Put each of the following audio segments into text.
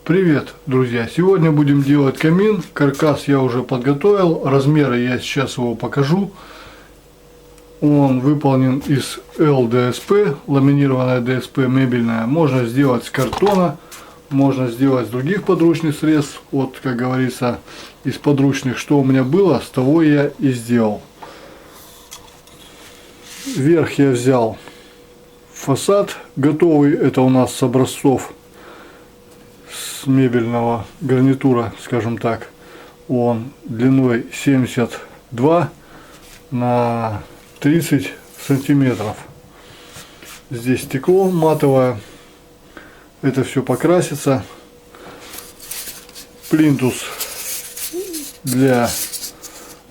Привет, друзья! Сегодня будем делать камин. Каркас я уже подготовил. Размеры я сейчас его покажу. Он выполнен из ЛДСП, ламинированная ДСП мебельная. Можно сделать с картона, можно сделать с других подручных средств. Вот, как говорится, из подручных, что у меня было, с того я и сделал. Верх я взял фасад готовый. Это у нас с образцов мебельного гарнитура, скажем так. Он длиной 72 на 30 сантиметров. Здесь стекло матовое. Это все покрасится. Плинтус для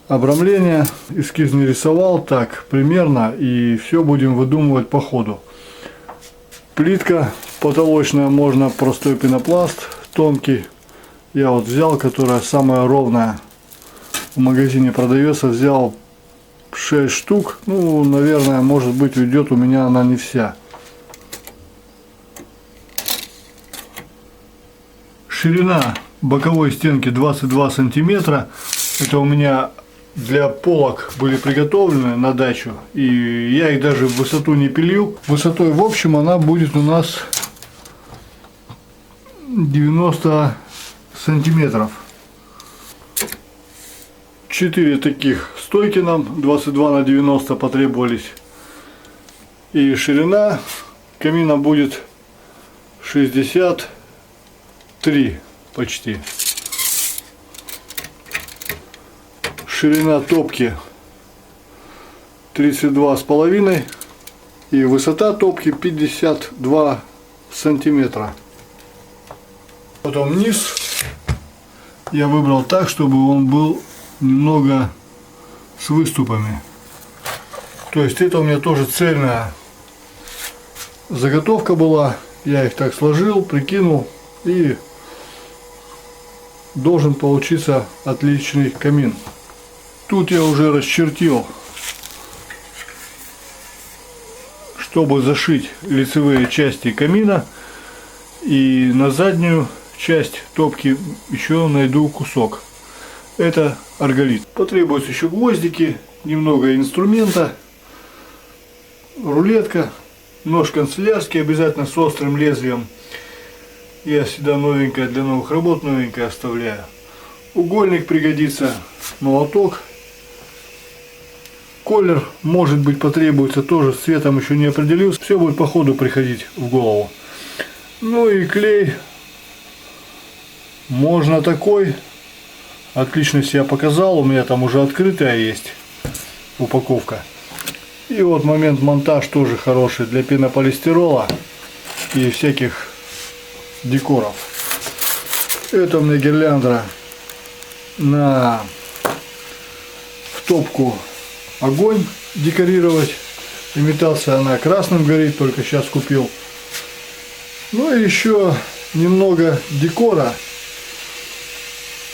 обрамления. Эскиз не рисовал, так примерно, и все будем выдумывать по ходу. Плитка потолочная, можно простой пенопласт тонкий. Я вот взял, которая самая ровная, в магазине продается, взял 6 штук. Ну, наверное, может быть, уйдет у меня она не вся. Ширина боковой стенки 22 сантиметра. Это у меня для полок были приготовлены на дачу. И я их даже в высоту не пилил. Высотой, в общем, она будет у нас 90 сантиметров. 4 таких стойки нам 22 на 90 потребовались. И ширина камина будет 63 почти. Ширина топки 32,5 и высота топки 52 сантиметра. Потом низ я выбрал так, чтобы он был немного с выступами. То есть это у меня тоже цельная заготовка была. Я их так сложил, прикинул, и должен получиться отличный камин. Тут я уже расчертил, чтобы зашить лицевые части камина, и на заднюю часть топки еще найду кусок. Это арголит. Потребуются еще гвоздики, немного инструмента, рулетка, нож канцелярский, обязательно с острым лезвием. Я всегда новенькое для новых работ новенькое оставляю. Угольник пригодится, молоток. Колер, может быть, потребуется тоже, с цветом еще не определился. Все будет по ходу приходить в голову. Ну и клей. Можно такой. Отлично себя показал. У меня там уже открытая есть упаковка. И вот момент монтаж тоже хороший для пенополистирола и всяких декоров. Это у меня гирлянда в топку огонь декорировать. Имитация, она красным горит, только сейчас купил. Ну и еще немного декора.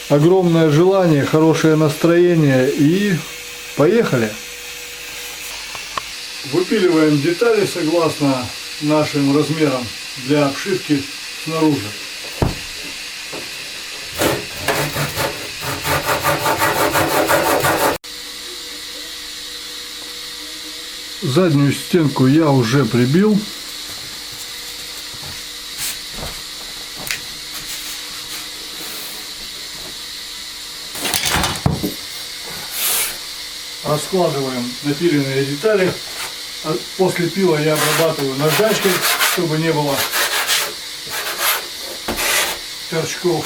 Огромное желание, хорошее настроение, и поехали. Выпиливаем детали согласно нашим размерам для обшивки снаружи. Заднюю стенку я уже прибил. Раскладываем напиленные детали. После пила я обрабатываю наждачкой, чтобы не было торчков.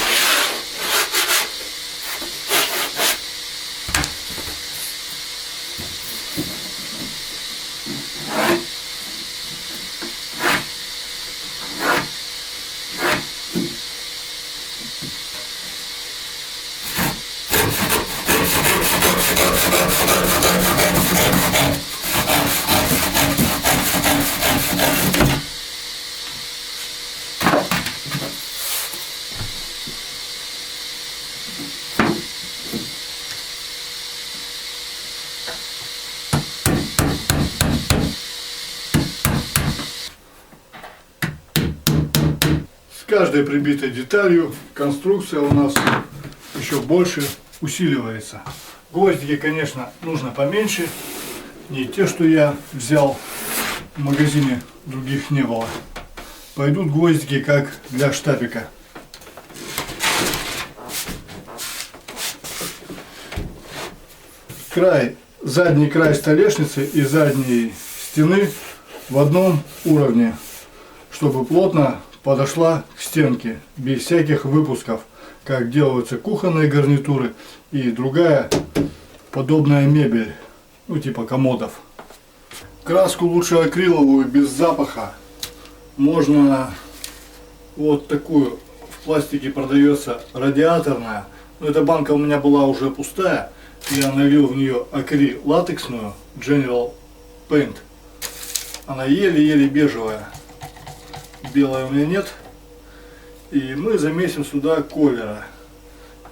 каждой прибитой деталью конструкция у нас еще больше усиливается. Гвоздики, конечно, нужно поменьше, не те, что я взял в магазине, других не было. Пойдут гвоздики как для штапика. Задний край столешницы и задней стены в одном уровне, чтобы плотно подошла к стенке, без всяких выпусков, как делаются кухонные гарнитуры и другая подобная мебель, ну типа комодов. Краску лучше акриловую, без запаха. Можно вот такую, в пластике продается радиаторная, но эта банка у меня была уже пустая. Я налил в нее акрил латексную General Paint. Она еле-еле бежевая. Белая у меня нет. И мы замесим сюда колера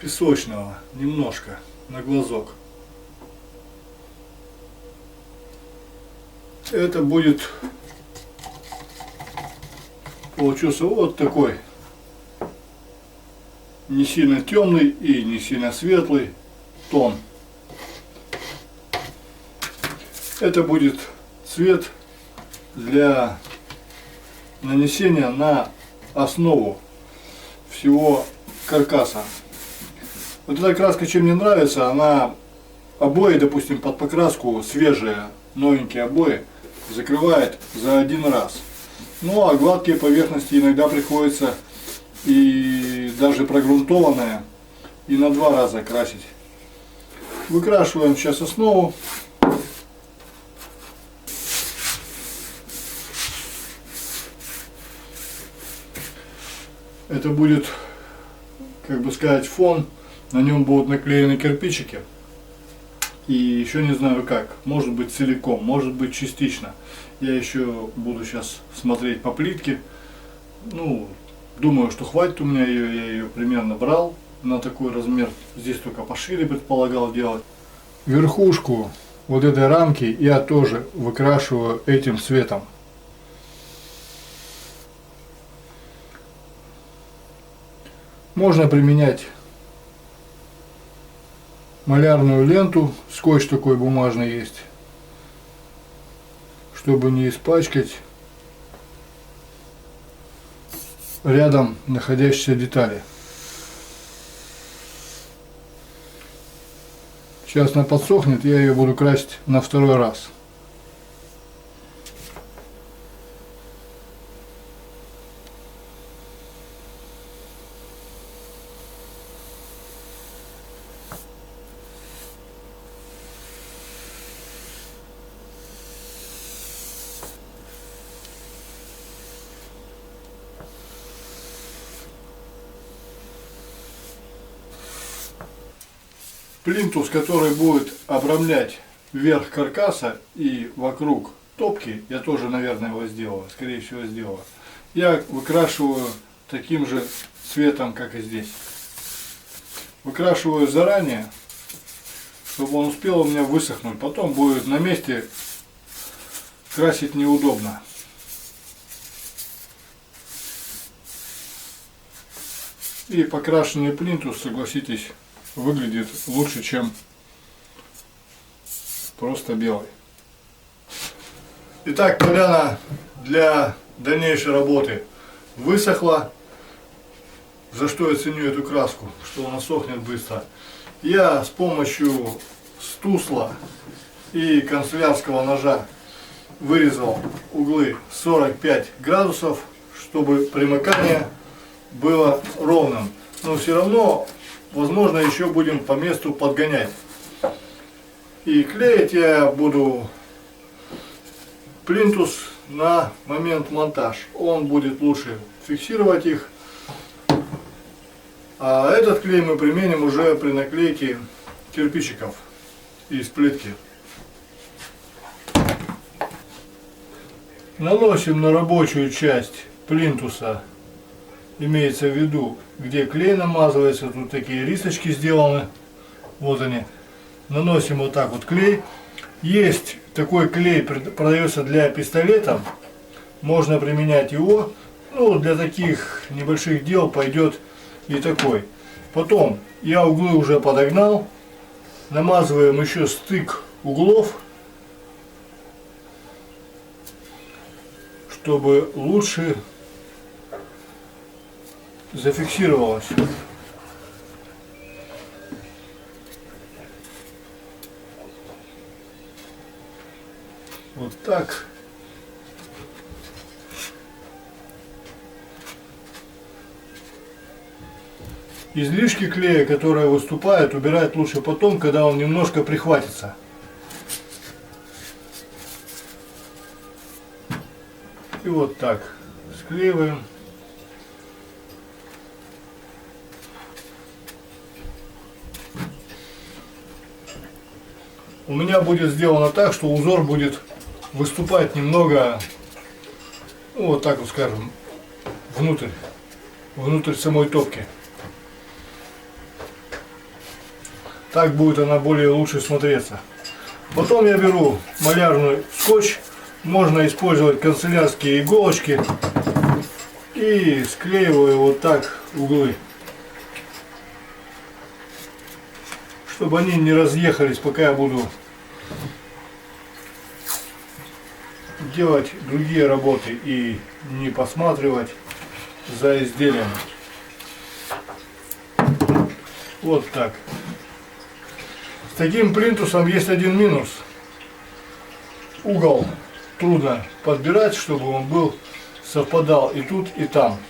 песочного немножко на глазок. Это будет получился вот такой не сильно темный и не сильно светлый тон. Это будет цвет для нанесения на основу всего каркаса. Вот эта краска чем мне нравится, она обои, допустим, под покраску свежие, новенькие обои закрывает за один раз. Ну а гладкие поверхности иногда приходится и даже прогрунтованные и на 2 раза красить. Выкрашиваем сейчас основу. Это будет, как бы сказать, фон, на нем будут наклеены кирпичики. И еще не знаю как, может быть целиком, может быть частично. Я еще буду сейчас смотреть по плитке. Ну, думаю, что хватит у меня ее, я ее примерно брал на такой размер. Здесь только пошире предполагал делать. Верхушку вот этой рамки я тоже выкрашиваю этим цветом. Можно применять малярную ленту, скотч такой бумажный есть, чтобы не испачкать рядом находящиеся детали. Сейчас она подсохнет, я ее буду красить на 2-й раз. Плинтус, который будет обрамлять верх каркаса и вокруг топки, я тоже, наверное, его сделаю, скорее всего сделаю. Я выкрашиваю таким же цветом, как и здесь. Выкрашиваю заранее, чтобы он успел у меня высохнуть. Потом будет на месте красить неудобно. И покрашенный плинтус, согласитесь, выглядит лучше, чем просто белый. Итак, поляна для дальнейшей работы высохла. За что я ценю эту краску, что она сохнет быстро. Я с помощью стусла и канцелярского ножа вырезал углы 45 градусов, чтобы примыкание было ровным. Но все равно, возможно, еще будем по месту подгонять. И клеить я буду плинтус на момент монтаж. Он будет лучше фиксировать их. А этот клей мы применим уже при наклейке кирпичиков из плитки. Наносим на рабочую часть плинтуса, имеется в виду, где клей намазывается, тут такие рисочки сделаны, вот они. Наносим вот так вот клей. Есть такой клей, продается для пистолетов, можно применять его. Ну, для таких небольших дел пойдет и такой. Потом я углы уже подогнал. Намазываем еще стык углов, чтобы лучше зафиксировалось. Вот так. Излишки клея, которые выступают, убирать лучше потом, когда он немножко прихватится. И вот так склеиваем. У меня будет сделано так, что узор будет выступать немного, ну, вот так вот скажем, внутрь самой топки. Так будет она более лучше смотреться. Потом я беру малярный скотч, можно использовать канцелярские иголочки и склеиваю вот так углы, чтобы они не разъехались, пока я буду делать другие работы и не посматривать за изделием. Вот так. С таким плинтусом есть один минус. Угол трудно подбирать, чтобы он был совпадал и тут, и там.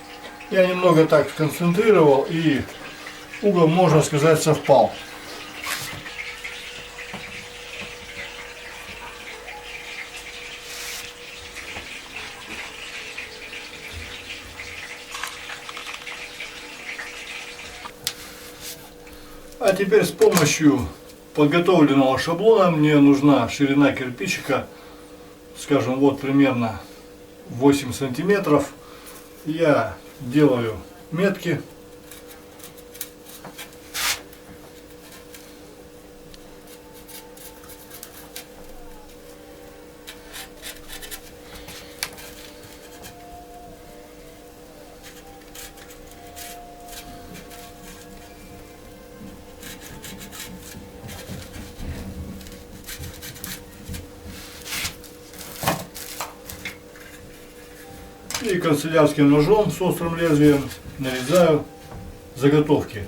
Я немного так сконцентрировал, и угол, можно сказать, совпал. А теперь с помощью подготовленного шаблона мне нужна ширина кирпичика, скажем, вот примерно 8 сантиметров. Я делаю метки. И канцелярским ножом с острым лезвием нарезаю заготовки.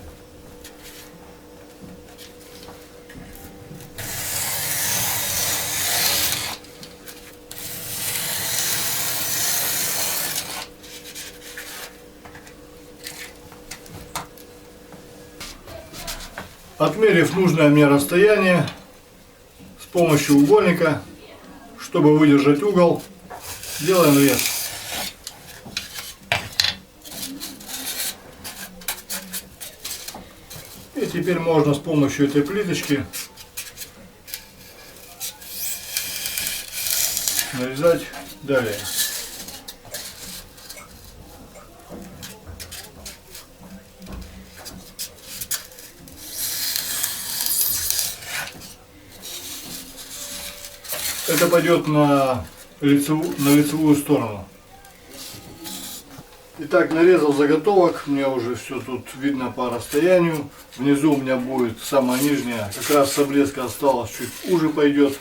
Отмерив нужное мне расстояние с помощью угольника, чтобы выдержать угол, делаем рез. И теперь можно с помощью этой плиточки нарезать далее. Это пойдет на лицевую сторону. Итак, нарезал заготовок, мне уже все тут видно по расстоянию. Внизу у меня будет самая нижняя, как раз с обрезка осталось, чуть уже пойдет.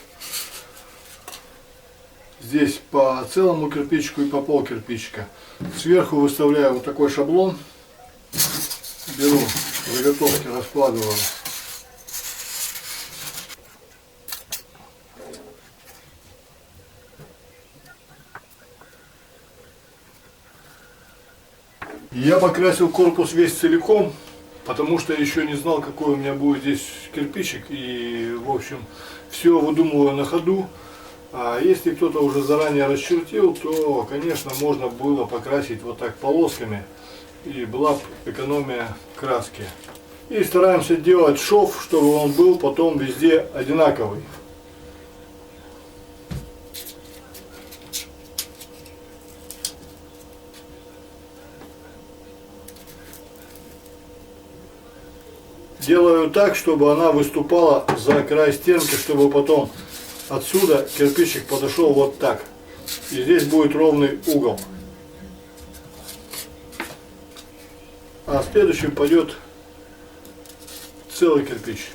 Здесь по целому кирпичику и по пол кирпичика. Сверху выставляю вот такой шаблон. Беру заготовки, раскладываю. Я покрасил корпус весь целиком, потому что еще не знал, какой у меня будет здесь кирпичик. И, в общем, все выдумываю на ходу. А если кто-то уже заранее расчертил, то, конечно, можно было покрасить вот так полосками. И была бы экономия краски. И стараемся делать шов, чтобы он был потом везде одинаковый. Делаю так, чтобы она выступала за край стенки, чтобы потом отсюда кирпичик подошел вот так. И здесь будет ровный угол. а следующий пойдет целый кирпич.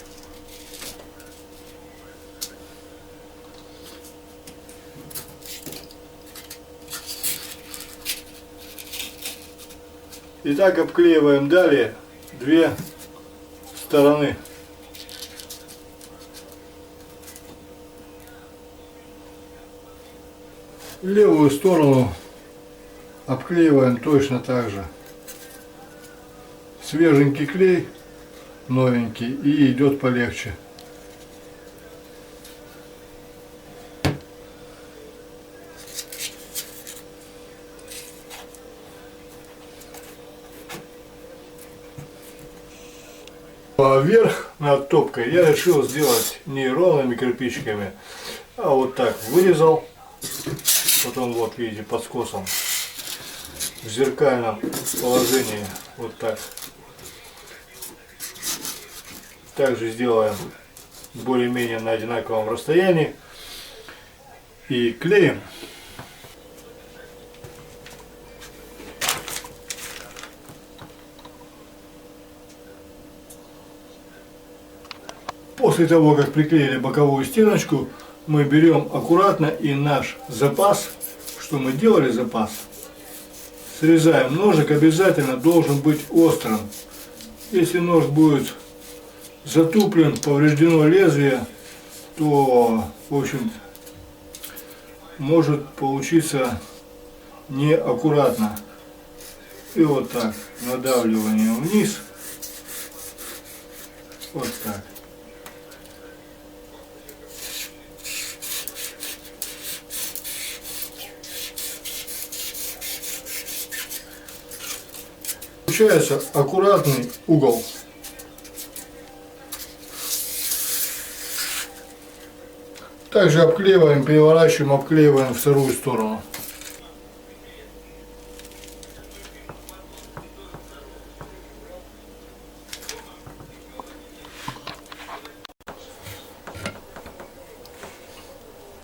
И так обклеиваем далее две стороны. Левую сторону обклеиваем точно так же. Свеженький клей, новенький, и идет полегче. А верх над топкой я решил сделать не ровными кирпичиками, а вот так вырезал. Потом вот видите под скосом в зеркальном положении вот так. Также сделаем более-менее на одинаковом расстоянии и клеим. После того, как приклеили боковую стеночку, мы берем аккуратно и наш запас, что мы делали запас, срезаем. Ножик обязательно должен быть острым. Если нож будет затуплен, повреждено лезвие, то, в общем, может получиться неаккуратно. И вот так, надавливание вниз, вот так. Получается аккуратный угол. Также обклеиваем, переворачиваем, обклеиваем вторую сторону.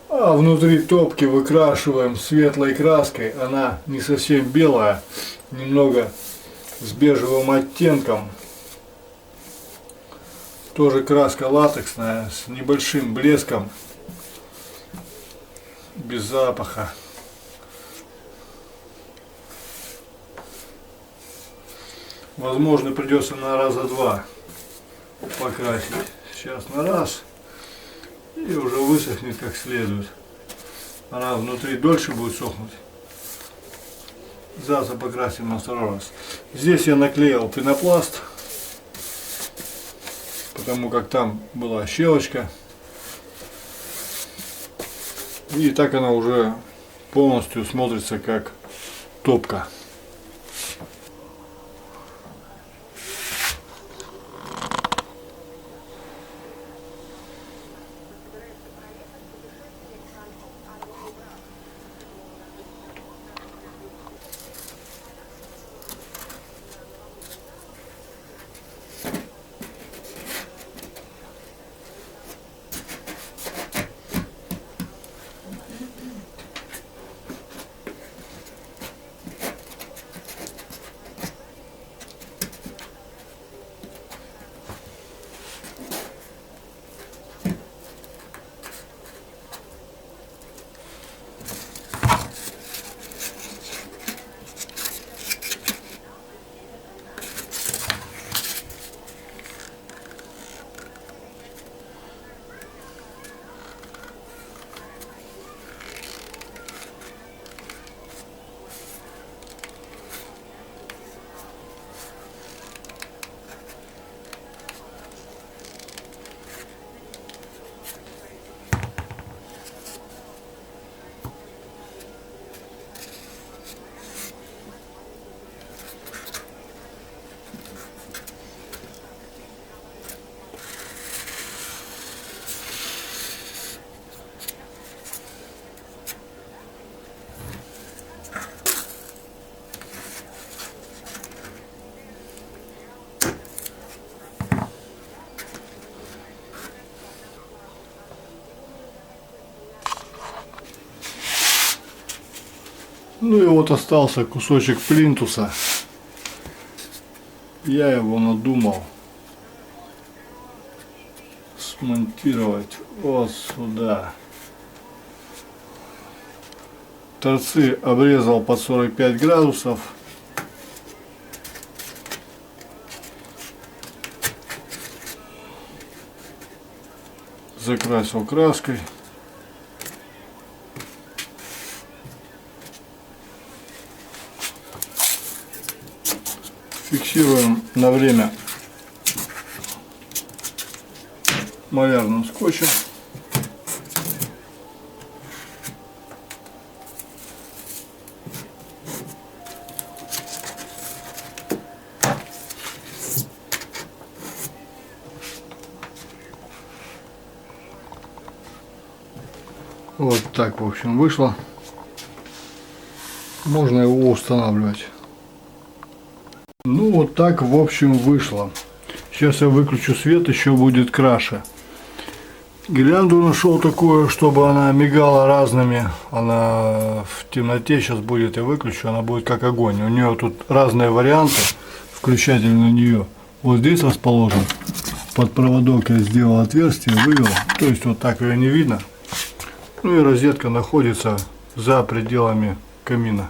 А внутри топки выкрашиваем светлой краской. Она не совсем белая, немного с бежевым оттенком. Тоже краска латексная, с небольшим блеском, без запаха. Возможно, придется на раза два покрасить. Сейчас на раз, и уже высохнет как следует. Она внутри дольше будет сохнуть. Завтра покрасим на второй раз. Здесь я наклеил пенопласт, потому как там была щелочка. И так она уже полностью смотрится как топка. Ну и вот остался кусочек плинтуса. Я его надумал смонтировать вот сюда. Торцы обрезал под 45 градусов. Закрасил краской. Фиксируем на время малярным скотчем. Вот так, в общем, вышло. Можно его устанавливать. Ну, вот так, в общем, вышло. Сейчас я выключу свет, еще будет краше. Гирлянду нашел такую, чтобы она мигала разными. Она в темноте, сейчас будет, я выключу, она будет как огонь. У нее тут разные варианты, включатель на нее. Вот здесь расположен. Под проводок я сделал отверстие, вывел. То есть вот так ее не видно. Ну и розетка находится за пределами камина.